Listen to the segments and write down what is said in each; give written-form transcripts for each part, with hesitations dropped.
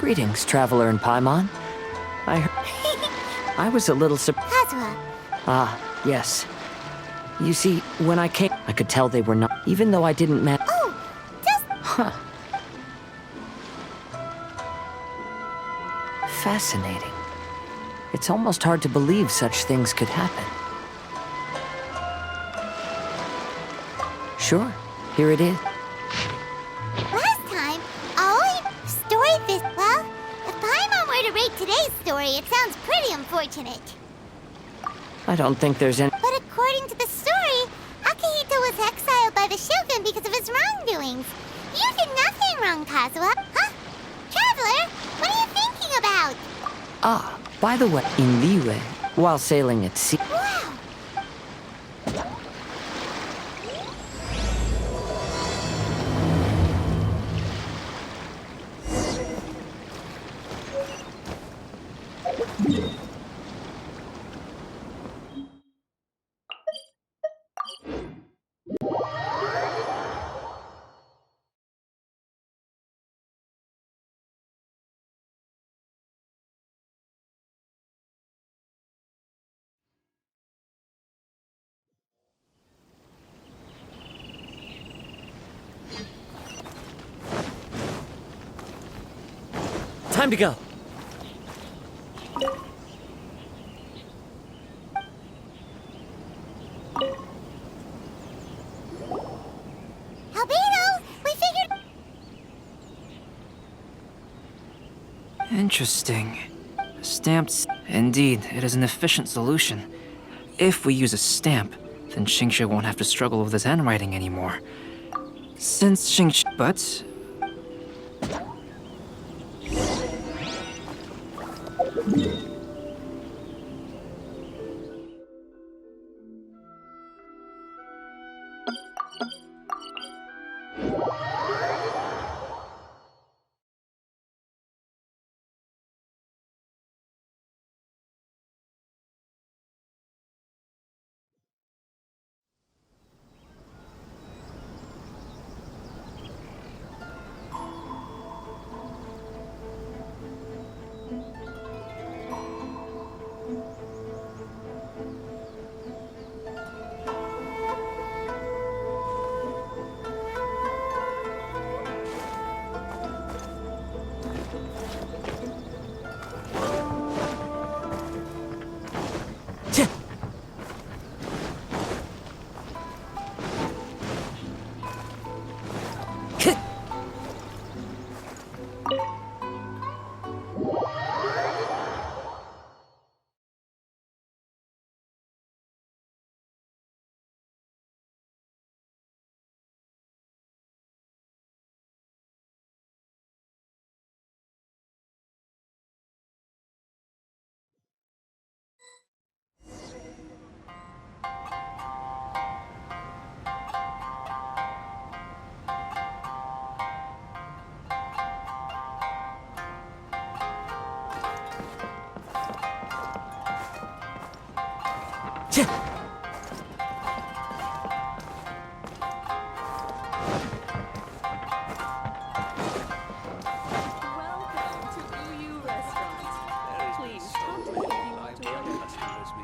Greetings, traveler in Paimon. I was a little surprised. Kazuha. Ah, yes. You see, when I came, I could tell they were not, even though I didn't met. Oh, just... Huh. Fascinating. It's almost hard to believe such things could happen. Sure, here it is. Last time, Aoi story this... Well, if Paimon were to rate today's story, it sounds pretty unfortunate. I don't think there's any... But according to the story, Akihito was exiled by the Shogun because of his wrongdoings. You did nothing wrong, Kazuha. Huh? Traveler, what are you thinking about? Ah, by the way, in Liyue, while sailing at sea... Wow. Time to go! Albedo, we figured... Interesting. Stamps. Indeed, it is an efficient solution. If we use a stamp, then Xingxue won't have to struggle with his handwriting anymore. Since Xingxue... But...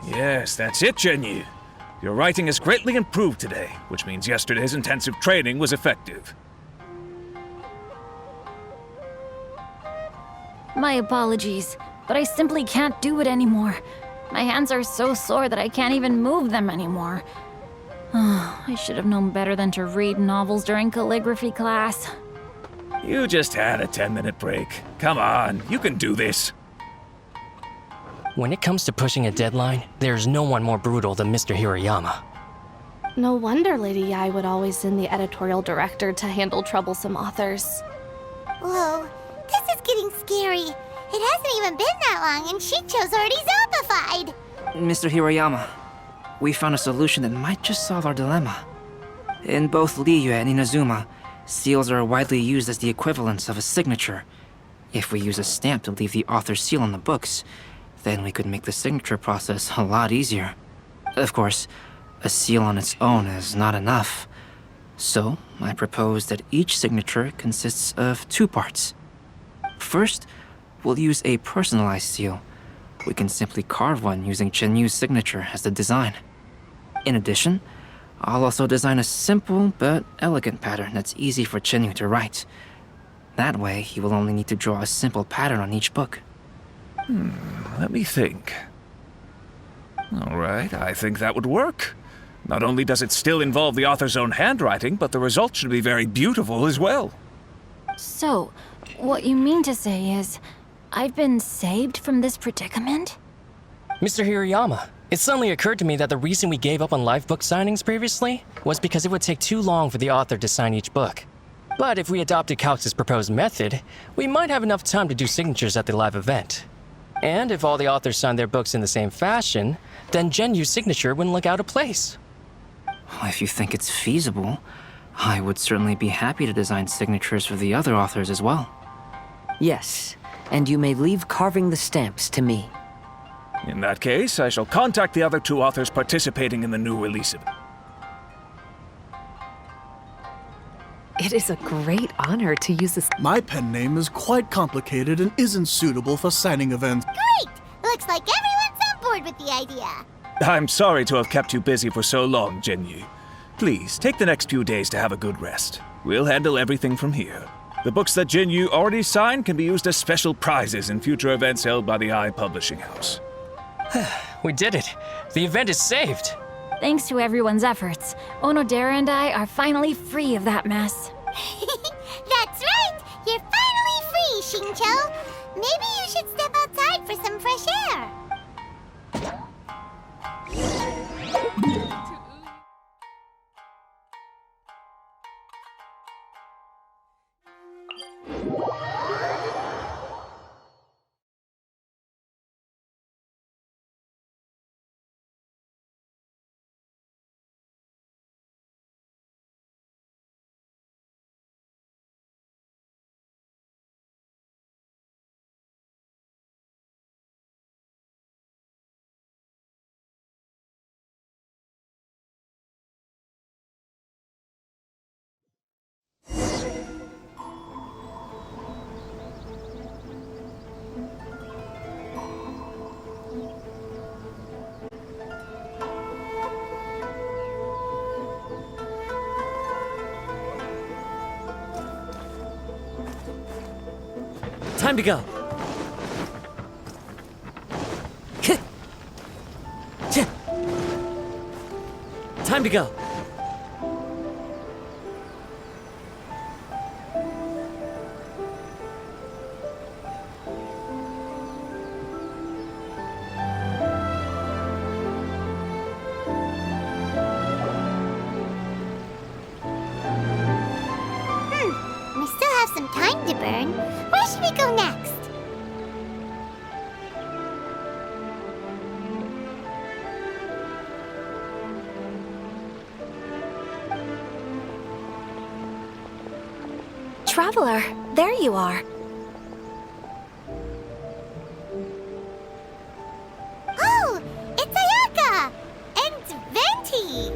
Yes, that's it, Genyu. Your writing has greatly improved today, which means yesterday's intensive training was effective. My apologies, but I simply can't do it anymore. My hands are so sore that I can't even move them anymore. I should have known better than to read novels during calligraphy class. You just had a 10-minute break. Come on, you can do this. When it comes to pushing a deadline, there's no one more brutal than Mr. Hirayama. No wonder Lady Yai would always send the editorial director to handle troublesome authors. Whoa, this is getting scary. It hasn't even been that long and Shicho's already zombified. Mr. Hirayama, we found a solution that might just solve our dilemma. In both Liyue and Inazuma, seals are widely used as the equivalents of a signature. If we use a stamp to leave the author's seal on the books, then we could make the signature process a lot easier. Of course, a seal on its own is not enough. So, I propose that each signature consists of two parts. First, we'll use a personalized seal. We can simply carve one using Chenyu's signature as the design. In addition, I'll also design a simple but elegant pattern that's easy for Chenyu to write. That way, he will only need to draw a simple pattern on each book. Let me think. All right, I think that would work. Not only does it still involve the author's own handwriting, but the result should be very beautiful as well. So, what you mean to say is, I've been saved from this predicament? Mr. Hirayama, it suddenly occurred to me that the reason we gave up on live book signings previously was because it would take too long for the author to sign each book. But if we adopted Calx's proposed method, we might have enough time to do signatures at the live event. And if all the authors signed their books in the same fashion, then Genyu's signature wouldn't look out of place. If you think it's feasible, I would certainly be happy to design signatures for the other authors as well. Yes, and you may leave carving the stamps to me. In that case, I shall contact the other two authors participating in the new release of it. It is a great honor to use this. My pen name is quite complicated and isn't suitable for signing events. Great! Looks like everyone's on board with the idea. I'm sorry to have kept you busy for so long, Genyu. Please, take the next few days to have a good rest. We'll handle everything from here. The books that Genyu already signed can be used as special prizes in future events held by the I Publishing House. We did it! The event is saved! Thanks to everyone's efforts, Onodera and I are finally free of that mess. That's right! You're finally free, Xingqiu! Maybe you should step outside for some fresh air. Time to go. Time to go. We still have some time to burn. Where should we go next? Traveler, there you are. Oh, it's Ayaka! And Venti!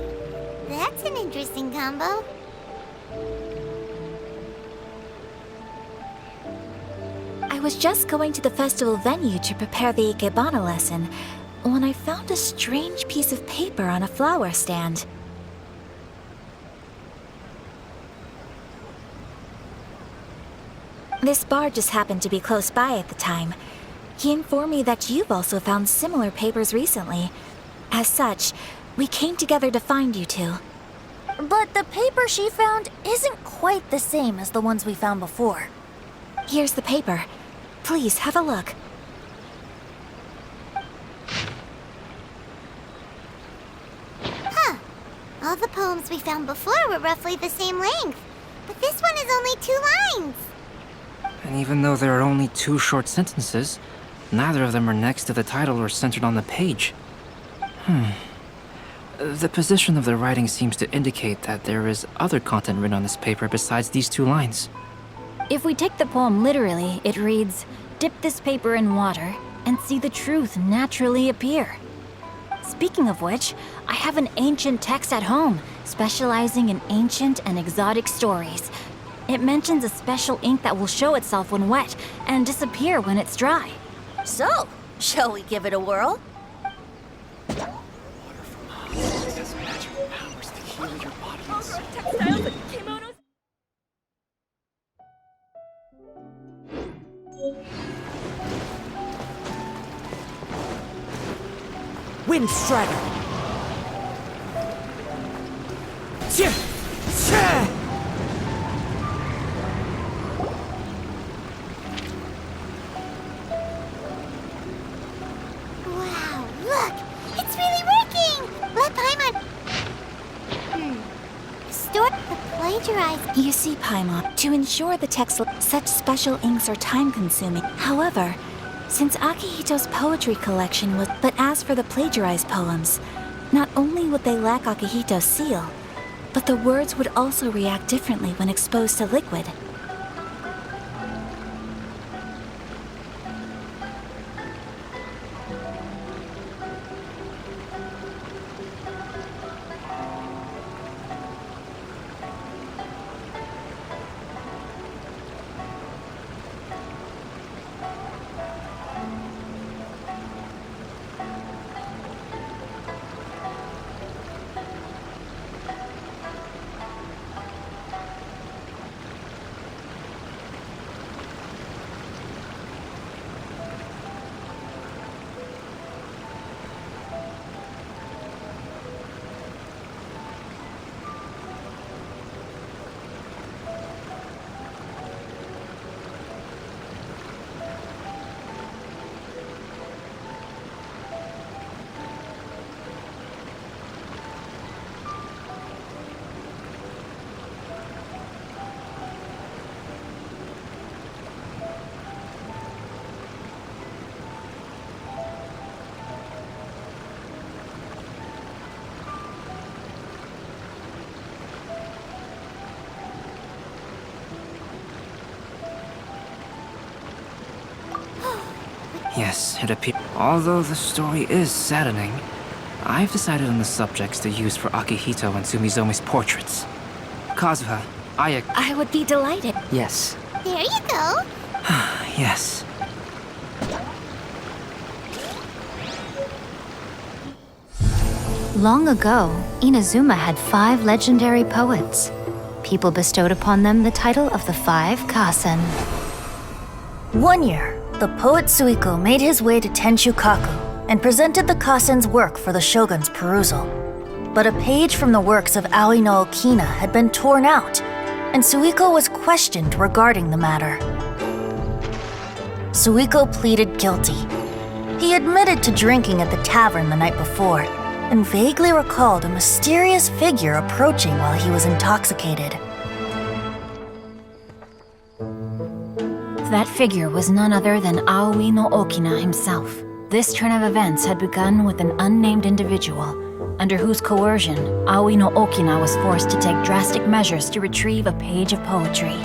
That's an interesting combo. I was just going to the festival venue to prepare the Ikebana lesson when I found a strange piece of paper on a flower stand. This bard just happened to be close by at the time. He informed me that you've also found similar papers recently. As such, we came together to find you two. But the paper she found isn't quite the same as the ones we found before. Here's the paper. Please have a look. Huh. All the poems we found before were roughly the same length. But this one is only 2 lines. And even though there are only 2 short sentences, neither of them are next to the title or centered on the page. The position of the writing seems to indicate that there is other content written on this paper besides these 2 lines. If we take the poem literally, it reads, "Dip this paper in water and see the truth naturally appear." Speaking of which, I have an ancient text at home, specializing in ancient and exotic stories. It mentions a special ink that will show itself when wet and disappear when it's dry. So, shall we give it a whirl? Wind Strider! Wow, look! It's really working! Let Paimon... Store the plagiarize... You see, Paimon, to ensure the text, such special inks are time-consuming. However, since Akihito's poetry collection was... But as for the plagiarized poems, not only would they lack Akihito's seal, but the words would also react differently when exposed to liquid. Yes, it appears. Although the story is saddening, I've decided on the subjects to use for Akihito and Sumizome's portraits. Kazuha, I would be delighted. Yes. There you go! yes. Long ago, Inazuma had 5 legendary poets. People bestowed upon them the title of the 5 Kasen. One year, the poet Suiko made his way to Tenshukaku and presented the Kasen's work for the shogun's perusal. But a page from the works of Aoi no Okina had been torn out, and Suiko was questioned regarding the matter. Suiko pleaded guilty. He admitted to drinking at the tavern the night before, and vaguely recalled a mysterious figure approaching while he was intoxicated. That figure was none other than Aoi no Okina himself. This turn of events had begun with an unnamed individual, under whose coercion Aoi no Okina was forced to take drastic measures to retrieve a page of poetry.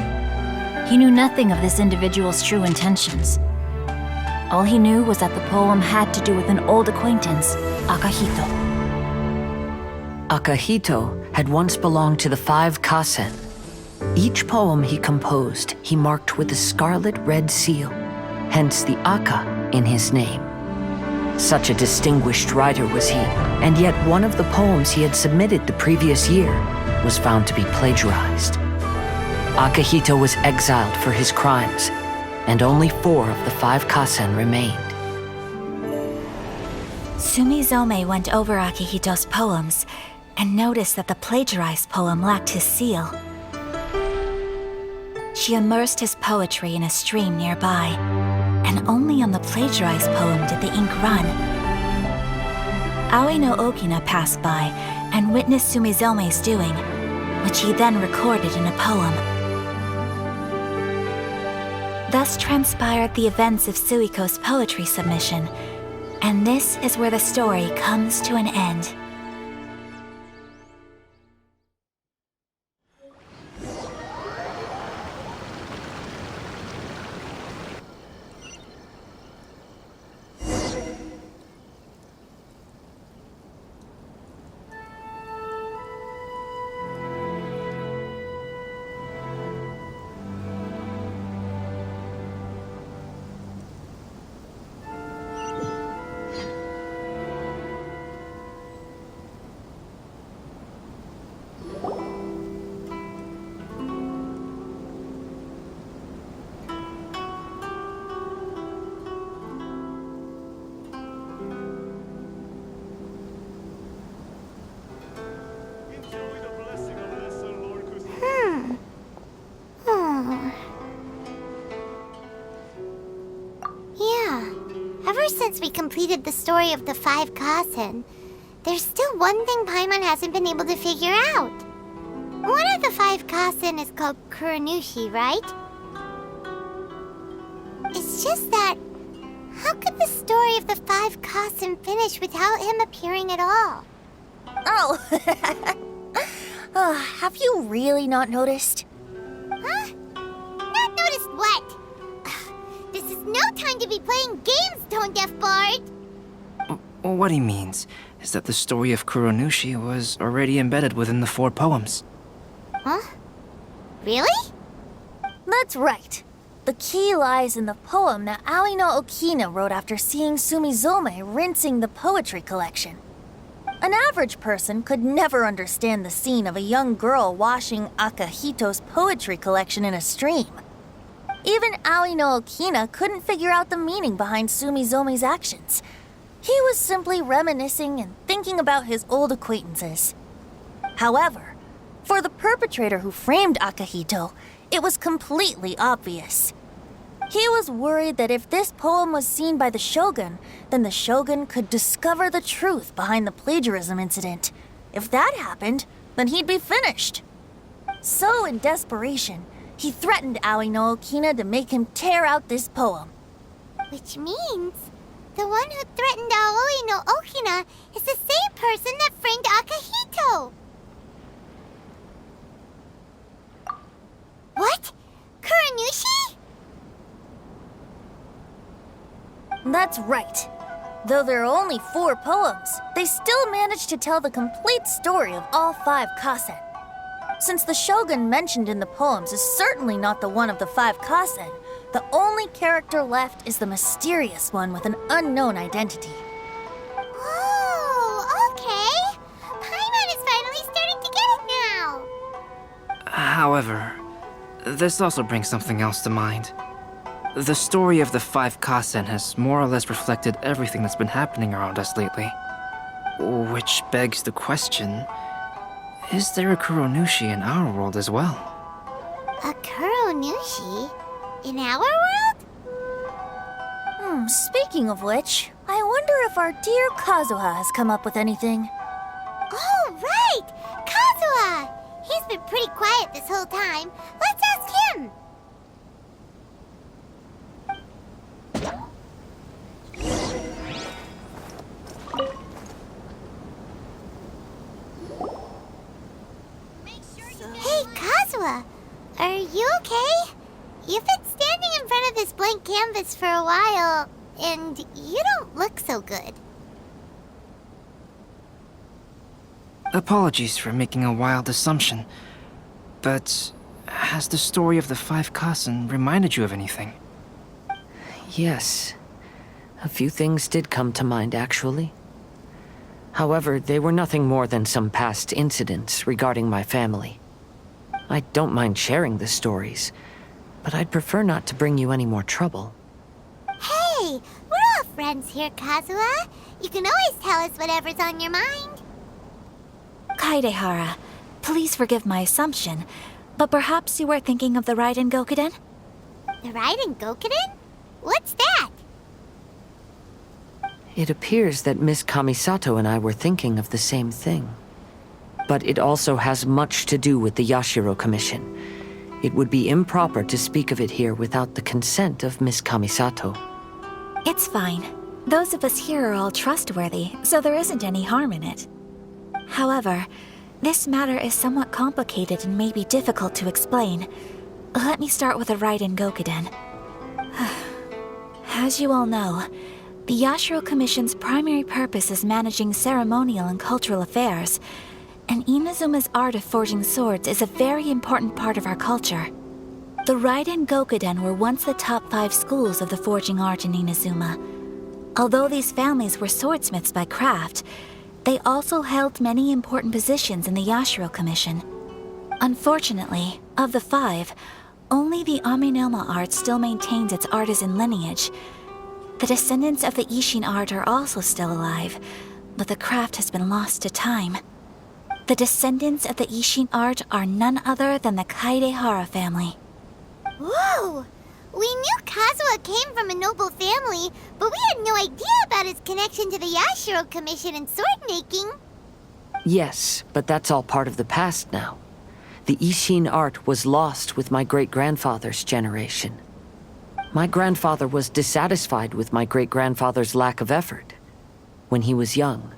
He knew nothing of this individual's true intentions. All he knew was that the poem had to do with an old acquaintance, Akihito. Akihito had once belonged to the 5 Kasen. Each poem he composed, he marked with a scarlet red seal, hence the Aka in his name. Such a distinguished writer was he, and yet one of the poems he had submitted the previous year was found to be plagiarized. Akihito was exiled for his crimes, and only 4 of the 5 Kasen remained. Sumizome went over Akihito's poems and noticed that the plagiarized poem lacked his seal. She immersed his poetry in a stream nearby, and only on the plagiarized poem did the ink run. Aoi no Okina passed by and witnessed Sumizome's doing, which he then recorded in a poem. Thus transpired the events of Suiko's poetry submission, and this is where the story comes to an end. since we completed the story of the 5 Kasen, there's still one thing Paimon hasn't been able to figure out. One of the 5 Kasen is called Kuronushi, right? It's just that, how could the story of the 5 Kasen finish without him appearing at all? Oh, have you really not noticed? Huh? Not noticed what? This is no time to be playing games, Tone Deaf Bard! What he means is that the story of Kuronushi was already embedded within the 4 poems. Huh? Really? That's right. The key lies in the poem that Aoi no Okina wrote after seeing Sumizome rinsing the poetry collection. An average person could never understand the scene of a young girl washing Akahito's poetry collection in a stream. Even Aoi no Okina couldn't figure out the meaning behind Sumizome's actions. He was simply reminiscing and thinking about his old acquaintances. However, for the perpetrator who framed Akahito, it was completely obvious. He was worried that if this poem was seen by the Shogun, then the Shogun could discover the truth behind the plagiarism incident. If that happened, then he'd be finished. So, in desperation, he threatened Aoi no Okina to make him tear out this poem. Which means the one who threatened Aoi no Okina is the same person that framed Akahito. What? Kuronushi? That's right. Though there are only 4 poems, they still managed to tell the complete story of all 5 Kasen. Since the Shogun mentioned in the poems is certainly not the one of the 5 Kasen, the only character left is the mysterious one with an unknown identity. Oh, okay. Paimon is finally starting to get it now. However, this also brings something else to mind. The story of the 5 Kasen has more or less reflected everything that's been happening around us lately. Which begs the question, is there a Kuronushi in our world as well? A Kuronushi? In our world? Speaking of which, I wonder if our dear Kazuha has come up with anything. Oh, right! Kazuha! He's been pretty quiet this whole time. Let's ask him! Hey, Kazuha! Are you okay? You've been standing in front of this blank canvas for a while, and you don't look so good. Apologies for making a wild assumption, but has the story of the 5 Kasen reminded you of anything? Yes. A few things did come to mind, actually. However, they were nothing more than some past incidents regarding my family. I don't mind sharing the stories, but I'd prefer not to bring you any more trouble. Hey, we're all friends here, Kazuha. You can always tell us whatever's on your mind. Kaidehara, please forgive my assumption, but perhaps you were thinking of the Raiden Gokuden? The Raiden Gokuden? What's that? It appears that Miss Kamisato and I were thinking of the same thing. But it also has much to do with the Yashiro Commission. It would be improper to speak of it here without the consent of Miss Kamisato. It's fine. Those of us here are all trustworthy, so there isn't any harm in it. However, this matter is somewhat complicated and may be difficult to explain. Let me start with the Raiden Gokuden. As you all know, the Yashiro Commission's primary purpose is managing ceremonial and cultural affairs, and Inazuma's art of forging swords is a very important part of our culture. The Raiden Gokuden were once the top 5 schools of the forging art in Inazuma. Although these families were swordsmiths by craft, they also held many important positions in the Yashiro Commission. Unfortunately, of the 5, only the Aminoma art still maintains its artisan lineage. The descendants of the Ishin art are also still alive, but the craft has been lost to time. The descendants of the Ishin art are none other than the Kaidehara family. Whoa! We knew Kazuha came from a noble family, but we had no idea about his connection to the Yashiro Commission and sword making. Yes, but that's all part of the past now. The Ishin art was lost with my great-grandfather's generation. My grandfather was dissatisfied with my great-grandfather's lack of effort. When he was young,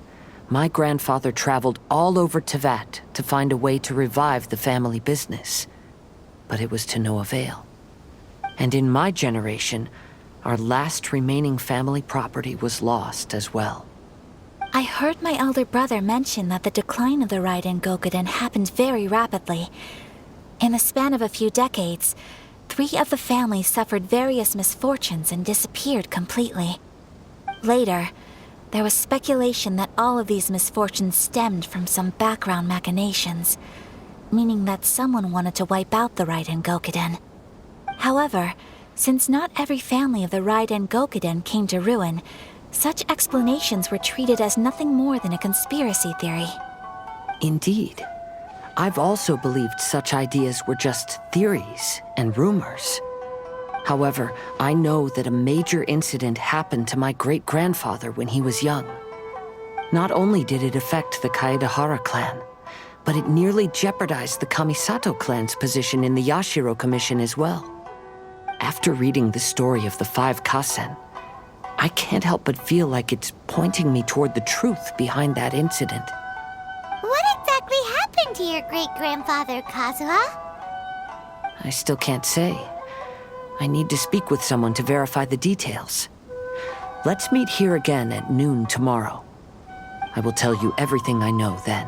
my grandfather traveled all over Tevat to find a way to revive the family business. But it was to no avail. And in my generation, our last remaining family property was lost as well. I heard my elder brother mention that the decline of the Raiden Gokuden happened very rapidly. In the span of a few decades, 3 of the families suffered various misfortunes and disappeared completely. Later, there was speculation that all of these misfortunes stemmed from some background machinations, meaning that someone wanted to wipe out the Raiden Gokuden. However, since not every family of the Raiden Gokuden came to ruin, such explanations were treated as nothing more than a conspiracy theory. Indeed. I've also believed such ideas were just theories and rumors. However, I know that a major incident happened to my great-grandfather when he was young. Not only did it affect the Kaedahara clan, but it nearly jeopardized the Kamisato clan's position in the Yashiro Commission as well. After reading the story of the 5 Kasen, I can't help but feel like it's pointing me toward the truth behind that incident. What exactly happened to your great-grandfather, Kazuha? I still can't say. I need to speak with someone to verify the details. Let's meet here again at noon tomorrow. I will tell you everything I know then.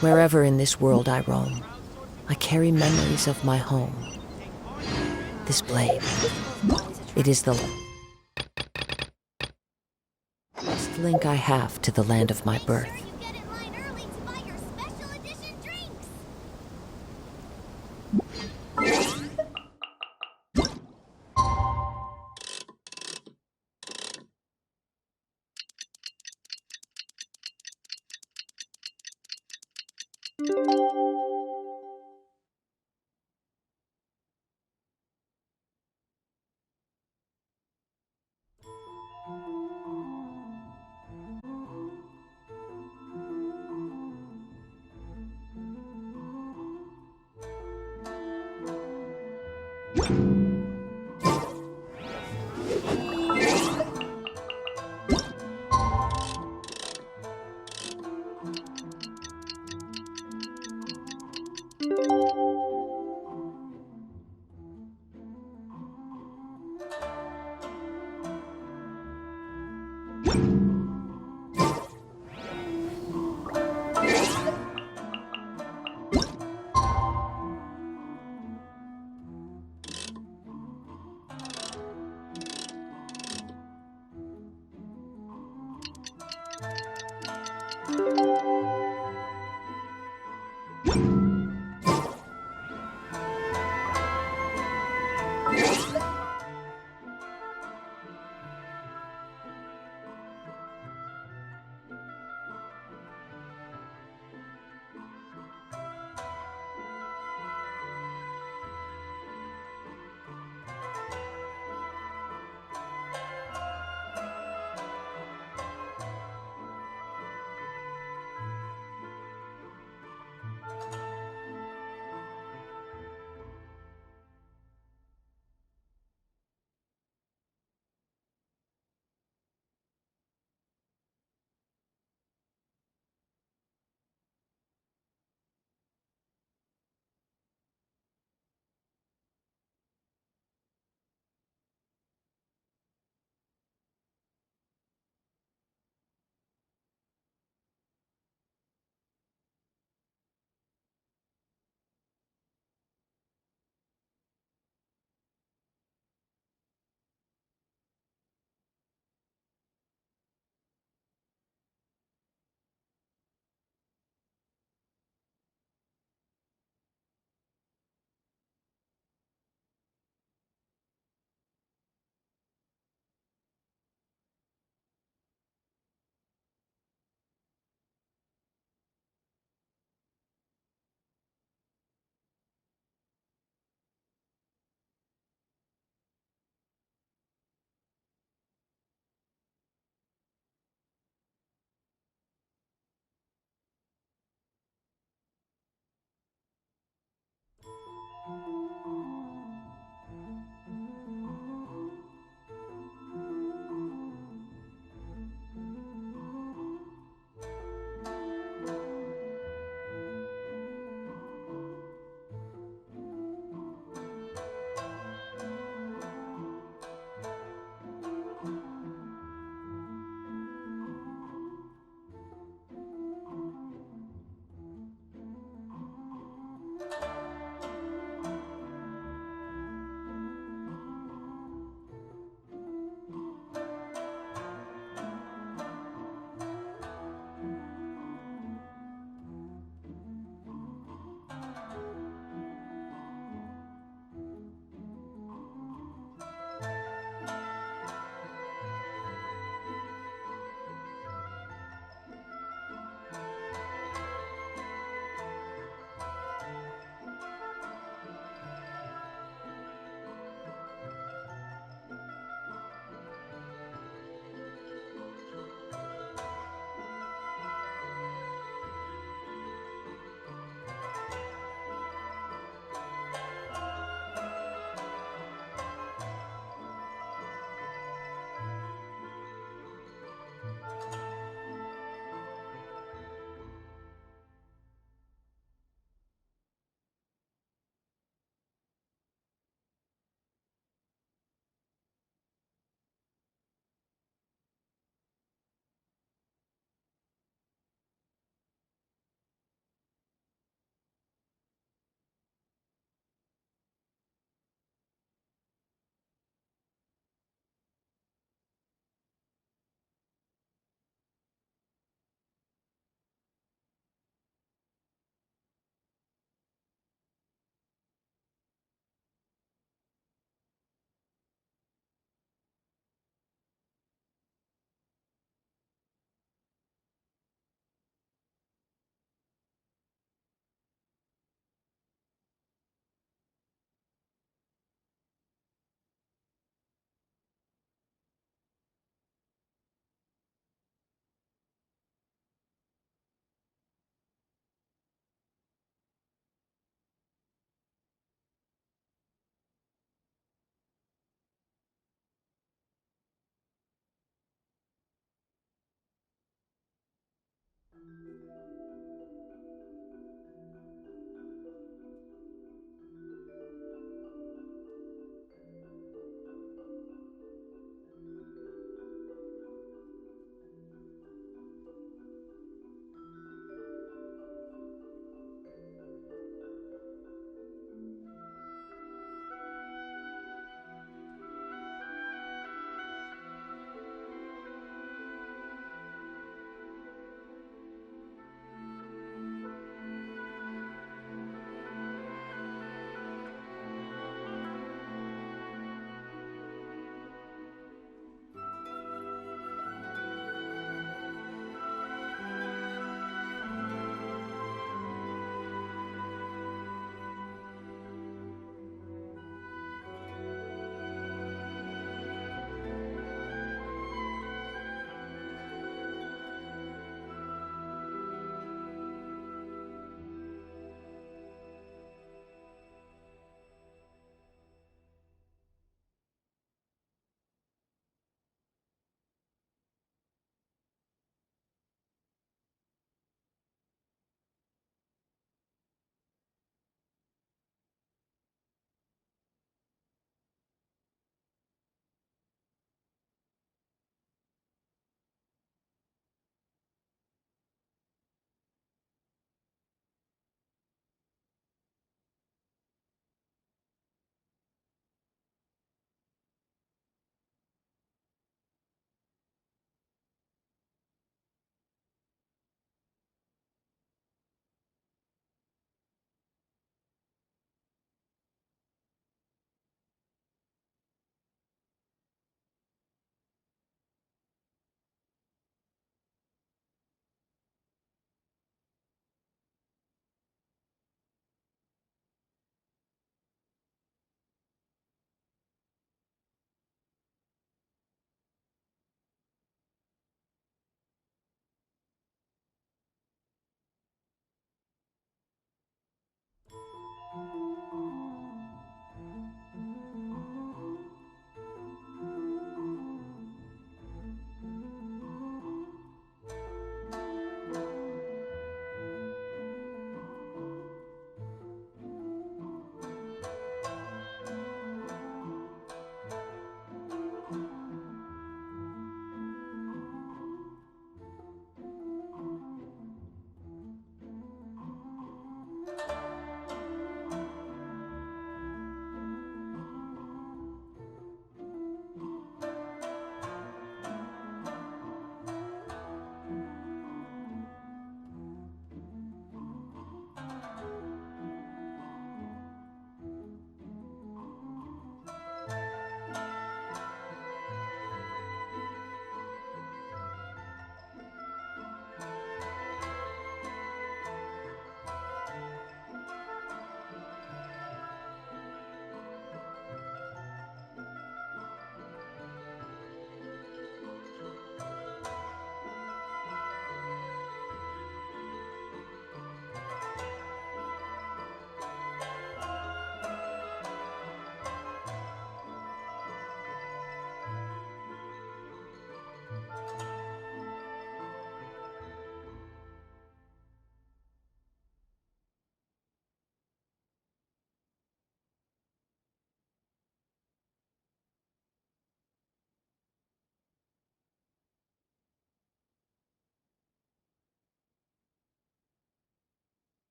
Wherever in this world I roam, I carry memories of my home. This blade, it is the last link I have to the land of my birth. Get in line early to buy your special edition drinks.